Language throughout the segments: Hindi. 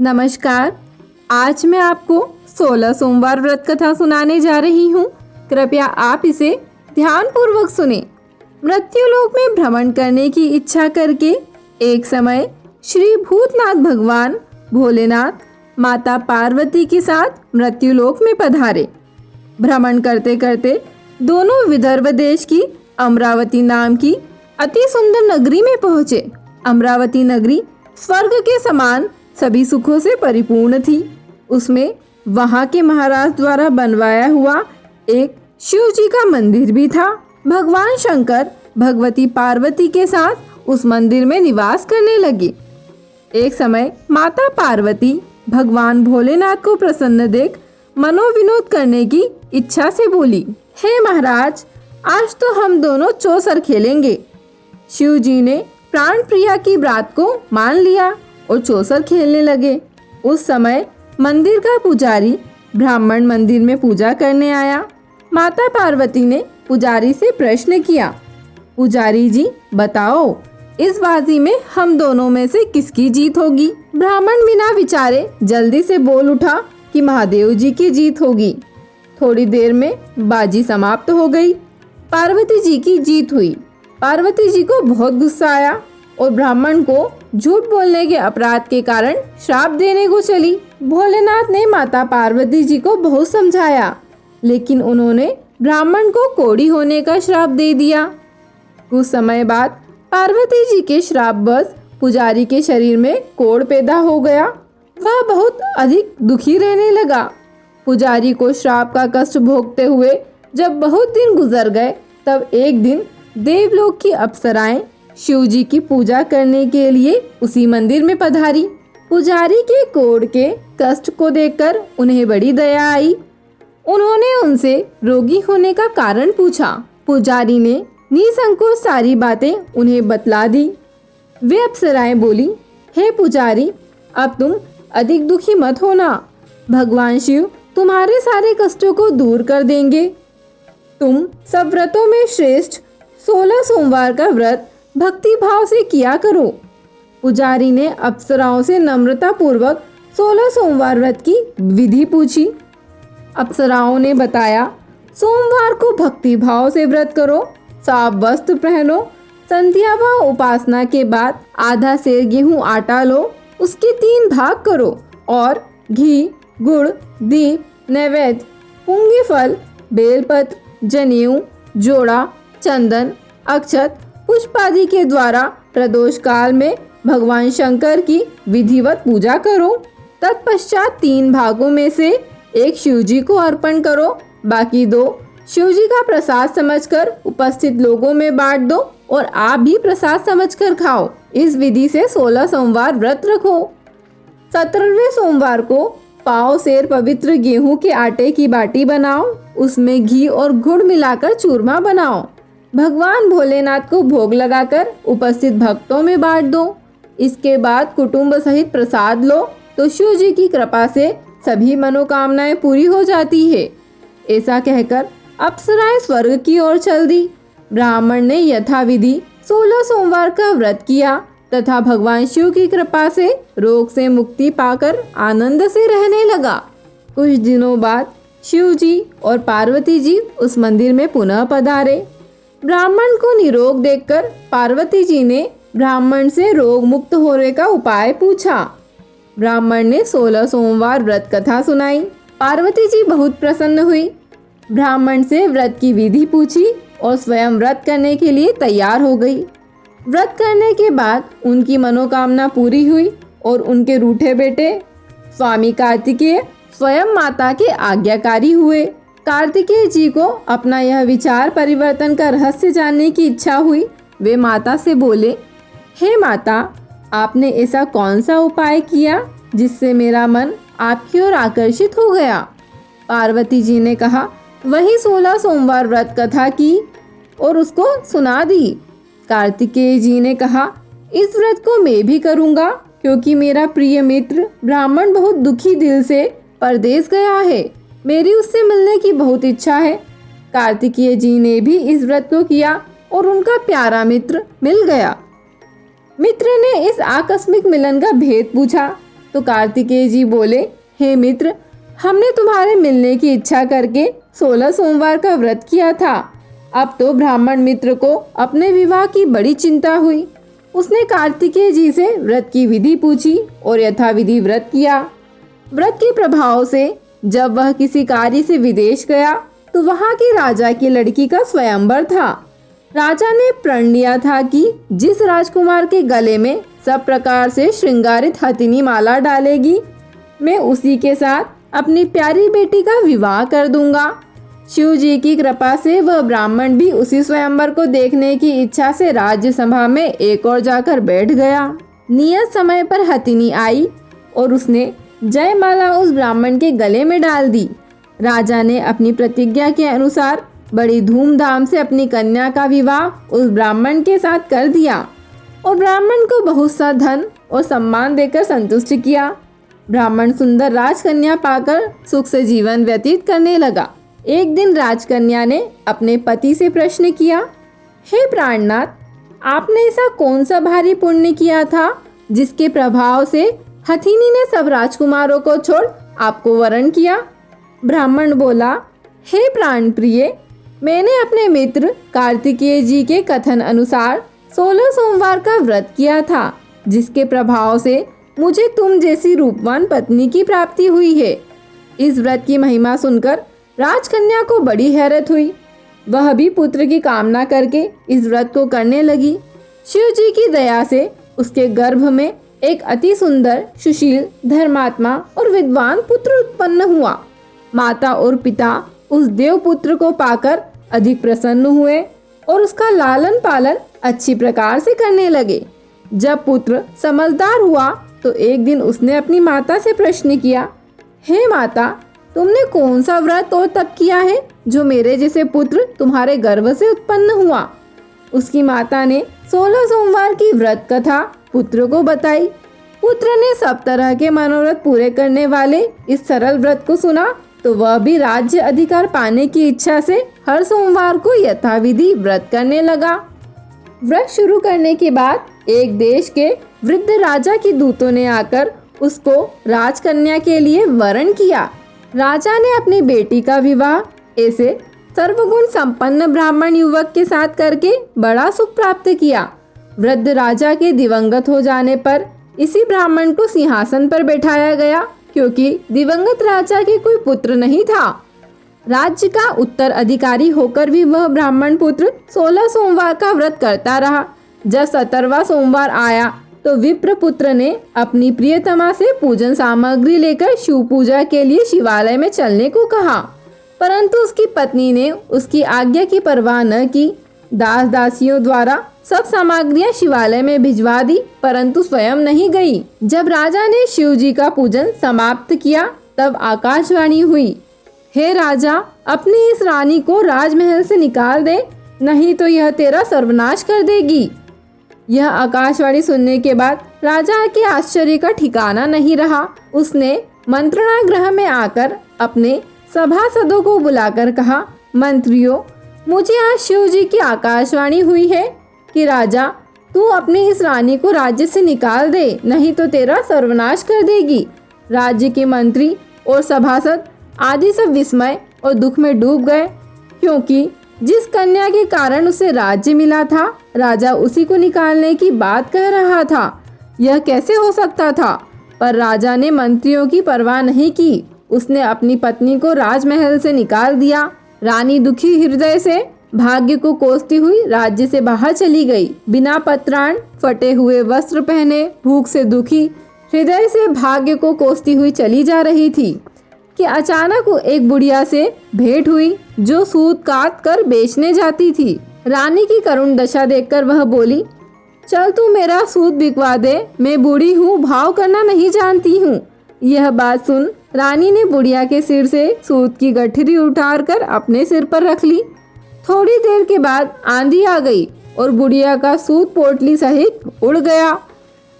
नमस्कार। आज मैं आपको 16 सोमवार व्रत कथा सुनाने जा रही हूँ। कृपया आप इसे ध्यानपूर्वक सुने। मृत्युलोक में भ्रमण करने की इच्छा करके एक समय श्री भूतनाथ भगवान भोलेनाथ माता पार्वती के साथ मृत्युलोक में पधारे। भ्रमण करते करते दोनों विदर्भ देश की अमरावती नाम की अति सुंदर नगरी में पहुँचे। अमरावती नगरी स्वर्ग के समान सभी सुखों से परिपूर्ण थी। उसमें वहां के महाराज द्वारा बनवाया हुआ एक शिव जी का मंदिर भी था। भगवान शंकर भगवती पार्वती के साथ उस मंदिर में निवास करने लगे। एक समय माता पार्वती भगवान भोलेनाथ को प्रसन्न देख मनोविनोद करने की इच्छा से बोली, हे महाराज, आज तो हम दोनों चौसर खेलेंगे। शिव जी ने प्राण प्रिया की बात को मान लिया और चौसर खेलने लगे। उस समय मंदिर का पुजारी ब्राह्मण मंदिर में पूजा करने आया। माता पार्वती ने पुजारी से प्रश्न किया, पुजारी जी बताओ, इस बाजी में हम दोनों में से किसकी जीत होगी? ब्राह्मण बिना विचारे जल्दी से बोल उठा कि महादेव जी की जीत होगी। थोड़ी देर में बाजी समाप्त हो गई। पार्वती जी की जीत हुई। पार्वती जी को बहुत गुस्सा आया और ब्राह्मण को झूठ बोलने के अपराध के कारण श्राप देने को चली। भोलेनाथ ने माता पार्वती जी को बहुत समझाया, लेकिन उन्होंने ब्राह्मण को कोढ़ी होने का श्राप दे दिया। कुछ समय बाद पार्वती जी के श्रापवश पुजारी के शरीर में कोढ़ पैदा हो गया। वह बहुत अधिक दुखी रहने लगा। पुजारी को श्राप का कष्ट भोगते हुए जब बहुत दिन गुजर गए, तब एक दिन देवलोक की अप्सराएं शिव जी की पूजा करने के लिए उसी मंदिर में पधारी। पुजारी के कोढ़ के कष्ट को देखकर उन्हें बड़ी दया आई। उन्होंने उनसे रोगी होने का कारण पूछा। पुजारी ने निसंकोच सारी बातें उन्हें बतला दी। वे अप्सराएं बोली, हे पुजारी, अब तुम अधिक दुखी मत होना। भगवान शिव तुम्हारे सारे कष्टों को दूर कर देंगे। तुम सब व्रतों में श्रेष्ठ 16 सोमवार का व्रत भक्ति भाव से किया करो। पुजारी ने अप्सराओं से नम्रता पूर्वक 16 सोमवार व्रत की विधि पूछी। अप्सराओं ने बताया, सोमवार को भक्ति भाव से व्रत करो, साफ वस्त्र पहनो, संध्या व उपासना के बाद आधा सेर गेहूं आटा लो, उसके 3 भाग करो और घी, गुड़, दीप, नैवेद्य, पुंगी फल, बेलपत्र, जनेऊ, जोड़ा, चंदन, अक्षत, पुष्प आदि के द्वारा प्रदोष काल में भगवान शंकर की विधिवत पूजा करो। तत्पश्चात 3 भागों में से एक शिव जी को अर्पण करो, बाकी 2 शिव जी का प्रसाद समझकर उपस्थित लोगों में बांट दो और आप भी प्रसाद समझकर खाओ। इस विधि से 16 सोमवार व्रत रखो। 17वें सोमवार को पाव सेर पवित्र गेहूं के आटे की बाटी बनाओ, उसमें घी और गुड़ मिलाकर चूरमा बनाओ। भगवान भोलेनाथ को भोग लगाकर उपस्थित भक्तों में बांट दो। इसके बाद कुटुंब सहित प्रसाद लो तो शिव जी की कृपा से सभी मनोकामनाएं पूरी हो जाती है। ऐसा कहकर अप्सराएं स्वर्ग की ओर चल दी। ब्राह्मण ने यथाविधि 16 सोमवार का व्रत किया तथा भगवान शिव की कृपा से रोग से मुक्ति पाकर आनंद से रहने लगा। कुछ दिनों बाद शिव जी और पार्वती जी उस मंदिर में पुनः पधारे। ब्राह्मण को निरोग देखकर पार्वती जी ने ब्राह्मण से रोग मुक्त होने का उपाय पूछा। ब्राह्मण ने 16 सोमवार व्रत कथा सुनाई। पार्वती जी बहुत प्रसन्न हुई। ब्राह्मण से व्रत की विधि पूछी और स्वयं व्रत करने के लिए तैयार हो गई। व्रत करने के बाद उनकी मनोकामना पूरी हुई और उनके रूठे बेटे स्वामी कार्तिकेय स्वयं माता के आज्ञाकारी हुए। कार्तिकेय जी को अपना यह विचार परिवर्तन का रहस्य जानने की इच्छा हुई। वे माता से बोले, हे माता, आपने ऐसा कौन सा उपाय किया जिससे मेरा मन आपकी ओर आकर्षित हो गया? पार्वती जी ने कहा, वही 16 सोमवार व्रत कथा की और उसको सुना दी। कार्तिकेय जी ने कहा, इस व्रत को मैं भी करूँगा क्योंकि मेरा प्रिय मित्र ब्राह्मण बहुत दुखी दिल से परदेश गया है। मेरी उससे मिलने की बहुत इच्छा है। कार्तिकेय जी ने भी इस व्रत को किया और उनका प्यारा मित्र मिल गया। मित्र ने इस आकस्मिक मिलन का भेद पूछा। तो कार्तिकेय जी बोले, हे मित्र, हमने तुम्हारे मिलने की इच्छा करके 16 सोमवार का व्रत किया था। अब तो ब्राह्मण मित्र को अपने विवाह की बड़ी चिंता हुई। उसने कार्तिकेय जी से व्रत की विधि पूछी और यथाविधि व्रत किया। व्रत के प्रभाव से जब वह किसी कार्य से विदेश गया तो वहां के राजा की लड़की का स्वयंवर था। राजा ने प्रण लिया था कि जिस राजकुमार के गले में सब प्रकार से श्रृंगारित हथिनी माला डालेगी, मैं उसी के साथ अपनी प्यारी बेटी का विवाह कर दूंगा। शिव जी की कृपा से वह ब्राह्मण भी उसी स्वयंवर को देखने की इच्छा से राज्य सभा में एक और जाकर बैठ गया। नियत समय पर हथिनी आई और उसने जयमाला उस ब्राह्मण के गले में डाल दी। राजा ने अपनी प्रतिज्ञा के अनुसार बड़ी धूमधाम से अपनी कन्या का विवाह उस ब्राह्मण के साथ कर दिया और ब्राह्मण को बहुत सा धन और सम्मान देकर संतुष्ट किया। ब्राह्मण सुंदर राजकन्या पाकर सुख से जीवन व्यतीत करने लगा। एक दिन राजकन्या ने अपने पति से प्रश्न किया, हे प्राणनाथ, आपने ऐसा कौन सा भारी पुण्य किया था जिसके प्रभाव से हथिनी ने सब राजकुमारों को छोड़ आपको वरण किया? ब्राह्मण बोला, हे प्राण प्रिय, मैंने अपने मित्र कार्तिकेय जी के कथन अनुसार 16 सोमवार का व्रत किया था, जिसके प्रभाव से मुझे तुम जैसी रूपवान पत्नी की प्राप्ति हुई है। इस व्रत की महिमा सुनकर राजकन्या को बड़ी हैरत हुई। वह भी पुत्र की कामना करके इस व्रत को करने लगी। शिव जी की दया से उसके गर्भ में एक अति सुंदर, सुशील, धर्मात्मा और विद्वान पुत्र उत्पन्न हुआ। माता और पिता उस देव पुत्र को पाकर अधिक प्रसन्न हुए और उसका लालन पालन अच्छी प्रकार से करने लगे। जब पुत्र समझदार हुआ तो एक दिन उसने अपनी माता से प्रश्न किया, हे माता, तुमने कौन सा व्रत और तप किया है जो मेरे जैसे पुत्र तुम्हारे गर्भ से उत्पन्न हुआ? उसकी माता ने 16 सोमवार की व्रत कथा पुत्र को बताई। पुत्र ने सब तरह के मनोरथ पूरे करने वाले इस सरल व्रत को सुना तो वह भी राज्य अधिकार पाने की इच्छा से हर सोमवार को यथाविधि व्रत करने लगा। व्रत शुरू करने के बाद एक देश के वृद्ध राजा की दूतों ने आकर उसको राजकन्या के लिए वरण किया। राजा ने अपनी बेटी का विवाह ऐसे सर्वगुण संपन्न ब्राह्मण युवक के साथ करके बड़ा सुख प्राप्त किया। वृद्ध राजा के दिवंगत हो जाने पर इसी ब्राह्मण को सिंहासन पर बैठाया गया, क्योंकि दिवंगत राजा के कोई पुत्र नहीं था। राज्य का उत्तराधिकारी होकर भी वह ब्राह्मण पुत्र 16 सोमवार का व्रत करता रहा। जब 17वां सोमवार आया तो विप्र पुत्र ने अपनी प्रियतमा से पूजन सामग्री लेकर शिव पूजा के लिए शिवालय में चलने को कहा, परंतु उसकी पत्नी ने उसकी आज्ञा की परवाह न की। दास दासियों द्वारा सब सामग्रियां शिवालय में भिजवा दी, परंतु स्वयं नहीं गई। जब राजा ने शिव जी का पूजन समाप्त किया तब आकाशवाणी हुई, हे राजा, अपनी इस रानी को राजमहल से निकाल दे, नहीं तो यह तेरा सर्वनाश कर देगी। यह आकाशवाणी सुनने के बाद राजा के आश्चर्य का ठिकाना नहीं रहा। उसने मंत्रणा गृह में आकर अपने सभासदों को बुलाकर कहा, मंत्रियों, मुझे आज शिव जी की आकाशवाणी हुई है कि राजा, तू अपनी इस रानी को राज्य से निकाल दे, नहीं तो तेरा सर्वनाश कर देगी। राज्य के मंत्री और सभासद आदि सब विस्मय और दुख में डूब गए, क्योंकि जिस कन्या के कारण उसे राज्य मिला था, राजा उसी को निकालने की बात कह रहा था। यह कैसे हो सकता था? पर राजा ने मंत्रियों की परवाह नहीं की। उसने अपनी पत्नी को राजमहल से निकाल दिया। रानी दुखी हृदय से भाग्य को कोसती हुई राज्य से बाहर चली गई। बिना पत्राण, फटे हुए वस्त्र पहने, भूख से दुखी हृदय से भाग्य को कोसती हुई चली जा रही थी कि अचानक एक बुढ़िया से भेंट हुई जो सूत काट कर बेचने जाती थी। रानी की करुण दशा देखकर वह बोली, चल तू मेरा सूत बिकवा दे, मैं बूढ़ी हूँ, भाव करना नहीं जानती हूँ। यह बात सुन रानी ने बुढ़िया के सिर से सूत की गठरी उठाकर अपने सिर पर रख ली। थोड़ी देर के बाद आंधी आ गई और बुढ़िया का सूत पोटली सहित उड़ गया।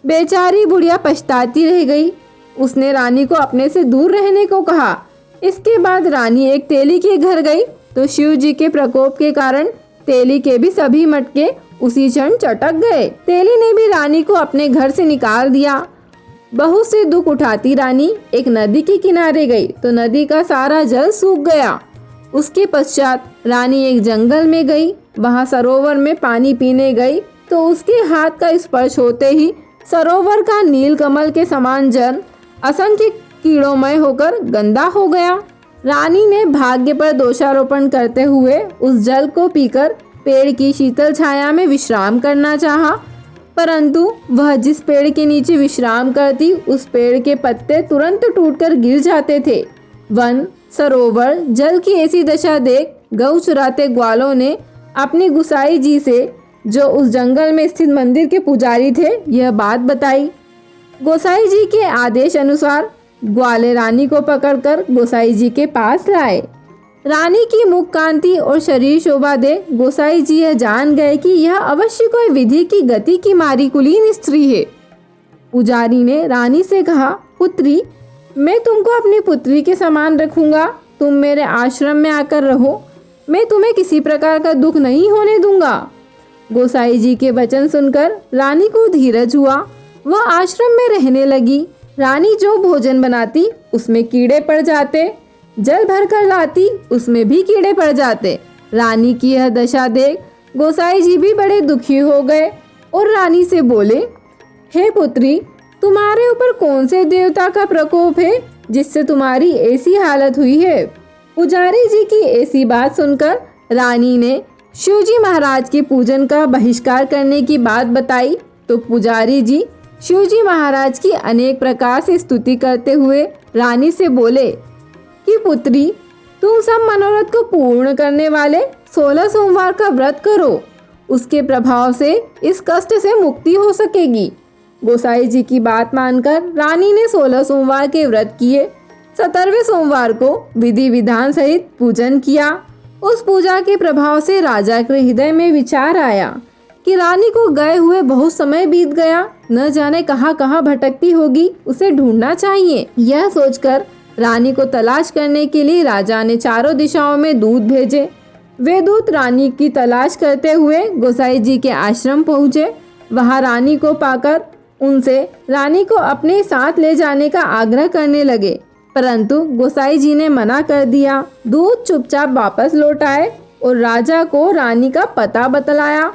बेचारी बुढ़िया पछताती रह गई। उसने रानी को अपने से दूर रहने को कहा। इसके बाद रानी एक तेली के घर गई तो शिव जी के प्रकोप के कारण तेली के भी सभी मटके उसी क्षण चटक गए। तेली ने भी रानी को अपने घर से निकाल दिया बहुत से दुख उठाती रानी एक नदी के किनारे गई तो नदी का सारा जल सूख गया। उसके पश्चात रानी एक जंगल में गई। वहां सरोवर में पानी पीने गई तो उसके हाथ का स्पर्श होते ही सरोवर का नील कमल के समान जल असंख्य कीड़ोंमय होकर गंदा हो गया। रानी ने भाग्य पर दोषारोपण करते हुए उस जल को पीकर पेड़ की शीतल छाया में विश्राम करना चाहा, परंतु वह जिस पेड़ के नीचे विश्राम करती उस पेड़ के पत्ते तुरंत टूटकर गिर जाते थे। वन, सरोवर, जल की ऐसी दशा देख गऊ चुराते ग्वालों ने अपनी गुसाई जी से, जो उस जंगल में स्थित मंदिर के पुजारी थे, यह बात बताई। गोसाई जी के आदेश अनुसार ग्वाले रानी को पकड़कर गोसाई जी के पास लाए। रानी की मुख कांति और शरीर शोभा देख गोसाई जी यह जान गए कि यह अवश्य कोई विधि की गति की मारी कुलीन स्त्री है। पुजारी ने रानी से कहा, पुत्री, मैं तुमको अपनी पुत्री के समान रखूंगा। तुम मेरे आश्रम में आकर रहो। मैं तुम्हें किसी प्रकार का दुख नहीं होने दूंगा। गोसाई जी के वचन सुनकर रानी को धीरज हुआ। वह आश्रम में रहने लगी। रानी जो भोजन बनाती उसमें कीड़े पड़ जाते, जल भर कर लाती उसमें भी कीड़े पड़ जाते। रानी की यह दशा देख गोसाई जी भी बड़े दुखी हो गए और रानी से बोले, हे पुत्री, तुम्हारे ऊपर कौन से देवता का प्रकोप है जिससे तुम्हारी ऐसी हालत हुई है? पुजारी जी की ऐसी बात सुनकर रानी ने शिवजी महाराज के पूजन का बहिष्कार करने की बात बताई तो पुजारी जी शिवजी महाराज की अनेक प्रकार से स्तुति करते हुए रानी से बोले कि पुत्री, तुम सब मनोरथ को पूर्ण करने वाले 16 सोमवार का व्रत करो। उसके प्रभाव से इस कष्ट से मुक्ति हो सकेगी। गोसाई जी की बात मानकर रानी ने 16 सोमवार के व्रत किए। 17वें सोमवार को विधि विधान सहित पूजन किया। उस पूजा के प्रभाव से राजा के हृदय में विचार आया कि रानी को गए हुए बहुत समय बीत गया, न जाने कहाँ कहाँ भटकती होगी, उसे ढूंढना चाहिए। यह सोचकर रानी को तलाश करने के लिए राजा ने चारों दिशाओं में दूत भेजे। वे दूत रानी की तलाश करते हुए गोसाई जी के आश्रम पहुँचे। वहाँ रानी को पाकर उनसे रानी को अपने साथ ले जाने का आग्रह करने लगे, परंतु गोसाई जी ने मना कर दिया। दूत चुपचाप वापस लौट आए और राजा को रानी का पता बतलाया।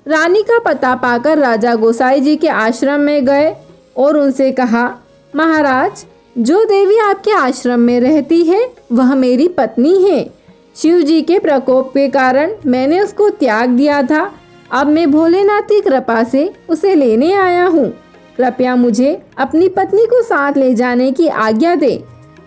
रानी का पता पाकर राजा गोसाई जी के आश्रम में गए और उनसे कहा, महाराज, जो देवी आपके आश्रम में रहती है वह मेरी पत्नी है। शिव जी के प्रकोप के कारण मैंने उसको त्याग दिया था। अब मैं भोलेनाथ की कृपा से उसे लेने आया हूँ। कृपया मुझे अपनी पत्नी को साथ ले जाने की आज्ञा दे।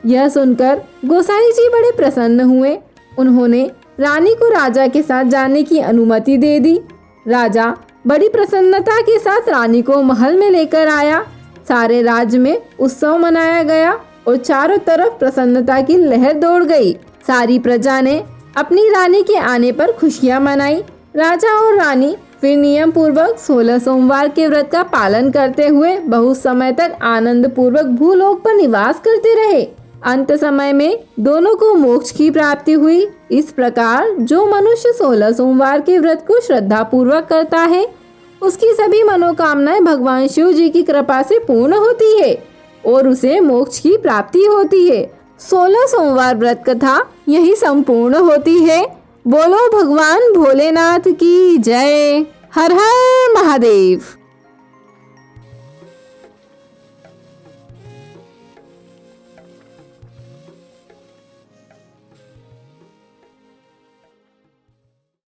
यह सुनकर गोसाई जी बड़े प्रसन्न हुए। उन्होंने रानी को राजा के साथ जाने की अनुमति दे दी। राजा बड़ी प्रसन्नता के साथ रानी को महल में लेकर आया। सारे राज्य में उत्सव मनाया गया और चारों तरफ प्रसन्नता की लहर दौड़ गई। सारी प्रजा ने अपनी रानी के आने पर खुशियां मनाई। राजा और रानी फिर नियम पूर्वक 16 सोमवार के व्रत का पालन करते हुए बहुत समय तक आनंद पूर्वक भूलोक पर निवास करते रहे। अंत समय में दोनों को मोक्ष की प्राप्ति हुई। इस प्रकार जो मनुष्य 16 सोमवार के व्रत को श्रद्धा पूर्वक करता है उसकी सभी मनोकामनाएं भगवान शिव जी की कृपा से पूर्ण होती है और उसे मोक्ष की प्राप्ति होती है। 16 सोमवार व्रत कथा यही संपूर्ण होती है। बोलो भगवान भोलेनाथ की जय। हर हर महादेव।